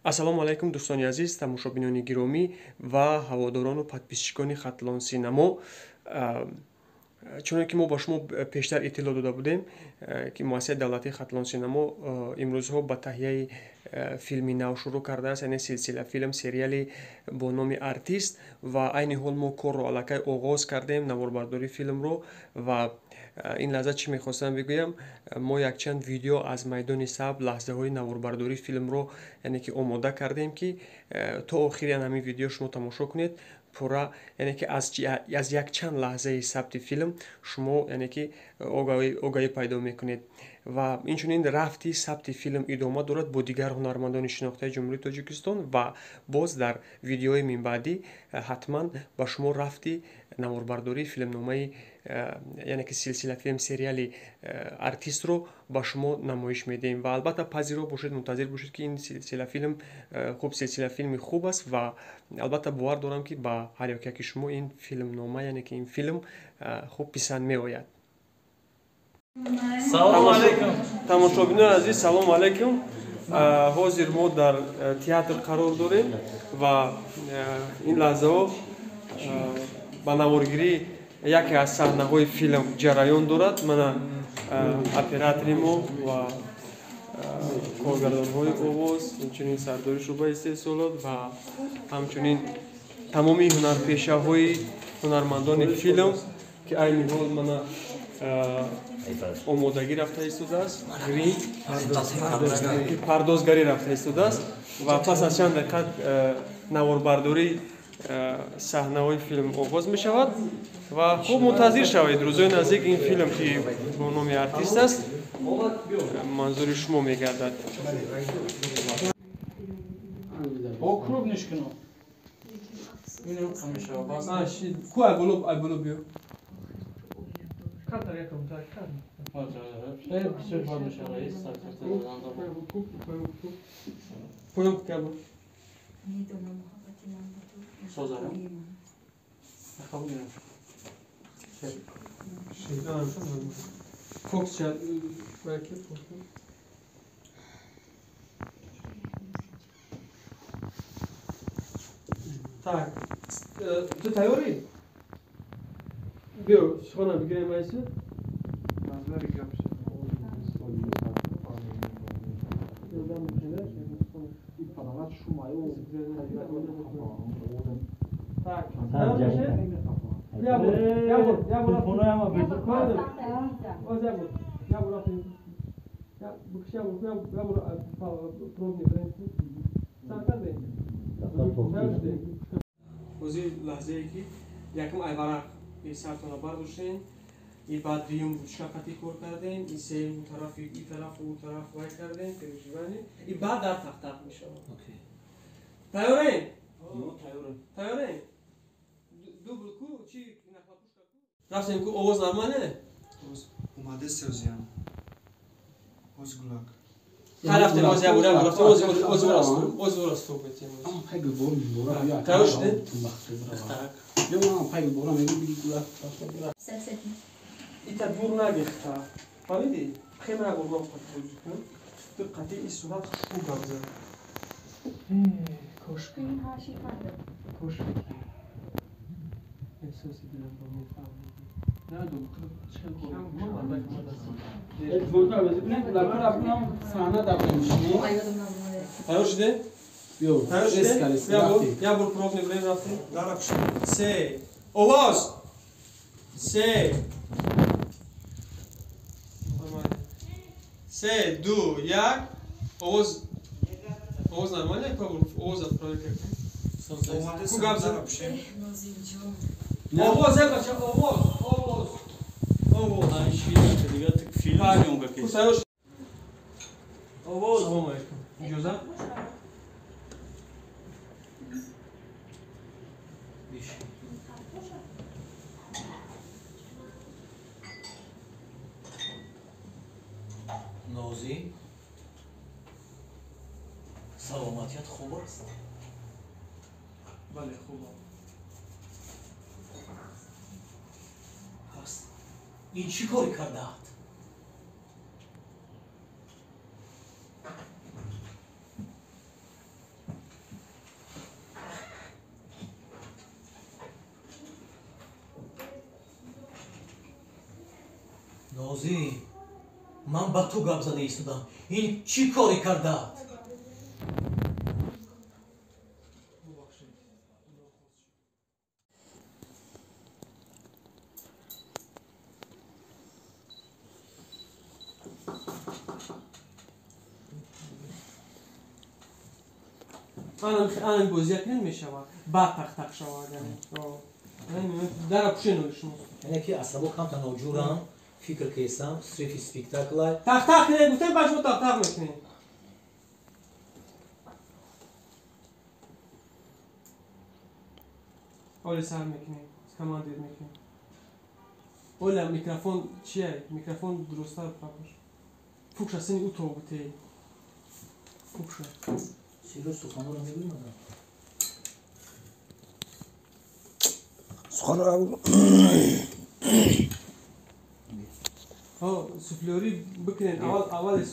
ассалому алайкум дӯстони азиз, тамошобинони гиромӣ ва ҳаводорону подписчикони Хатлон Синамо. Чуноки ки мо ба шумо пештар иттилоъ дода будем ки муассисаи давлатии Хатлон Синамо имрӯзҳо ба таҳияи филми нав шурӯъ кардааст, яъне силсила филм сериали бо номи Артист ва айни ҳол мо корро аллакай оғоз кардем, наворбардории филмро ва ин лаҳза чӣ мехостам бигӯям, мо якчанд видео аз майдони саб лаҳзаҳои наворбардории филмро яъне ки омода кардем ки то охири ҳамин видео шумо тамошо кунед. Пурра яъне ки аз якчанд лаҳзаи сабти филм шумо яъне ки огаҳӣ пайдо мекунед ва инчунин рафти сабти филм идома дорад бо дигар ҳунармандони шинохтаи Ҷумҳурии Тоҷикистон ва боз дар видеои минбаъдӣ ҳатман ба шумо рафти наворбардории филмномаи яъне ки силсила филм сериали Артистро ба шумо намоиш медиҳем ва албатта пазиро бошед, мунтазир бошед ки ин силсила филм хуб силсила филми хуб аст ва албатта бовар дорам ки ба ҳар ёки шумо ин филмнома яъне ки ин филм хуб писанд меояд. Салому алейкум. Тамошобинони азиз, салому алейкум. Ҳозир мо дар театр қарор дорем ва ин лаҳзаҳо ба наворгирии яке аз саҳнаҳои филм ҷараён дорад. Мана оператори мо ва коргардонҳои овоз, инчунин сардори шуъбаи истеҳсолот ва ҳамчунин тамоми ҳунарпешаҳои ҳунармандони филм ки айни ҳол мана омодагӣ рафта истодааст, пардозгарӣ рафта истодааст ва пас аз чанд дақиқа наворбардории саҳнаҳои филм оғоз мешавад ва хуб мунтазир шавед. Рӯзои наздик ин филм ки бо номи Артист аст манзури шумо мегардад. Так, ты тайёрӣ? Биё, шихона бигирем айси. Так, ҳозир лаҳзае ки якум айварақ сартона бардоштем, и баъд дуюм шафқатӣ кор кардем, и сеюм тарафи и тарафу у тараф вай кардем переживани и баъд дар тахтақ мешавад. Тайёрем? Тайёрем? Дубл ку чи нахлапушка ку? Рафтем ку овоз нормале? Омаде сёзиям. Оз гулак. Рафтем оз ябур рафтем оз вораст бетем. Ама пайгл борам бора я. Тайёр шуде? Тахтак. Yo ама пайгл борам меги биги гулак. Ита дур нагехта. Фаҳмидӣ? Хеле агурнок патроз кун. Ту қатъи сурат хушбу гавза. Кошки. Кошки. Эҳсоси дилам ба мефаҳмидӣ. На доктор чекар кор. Мандак мадаст. Эътиборда бизбинем лапа рапнам саҳна дабдамишни. Тайёр шуде? Yo, Тайёр шуде? Я бур пробный время рафтем. Се. Овоз. Се. Се, ду, як. Овоз нормально як павур? Овоз отправи как? Ку гавза? Овоз, я бача, овоз. Ай, швидка, дига так филм съёмка кес. Тайёр шуде? Овоз. Салому алейкум. Иҷозат? Нози, саломатият хуб аст? Бале, хуб. Пас ин чӣ корӣ кардааст? نازی من با تو گپ زده ایستادم این چی کاری کرده؟ الان بازیت نمیشود بعد تق شود در اپشن شما یعنی که اصلا کم تا نوجورم فکر کیسم صرف اسپیکتاکل تق کنه گفتم باش ما تق میکنیم حالی سر میکنیم کمان دید میکنیم اولا میکروفون چیه؟ میکروفون درسته باش فوکش سنی او تو بوده فوکش سیروس سخنو رو میگویم سخن ها سوفلوری بکنین اول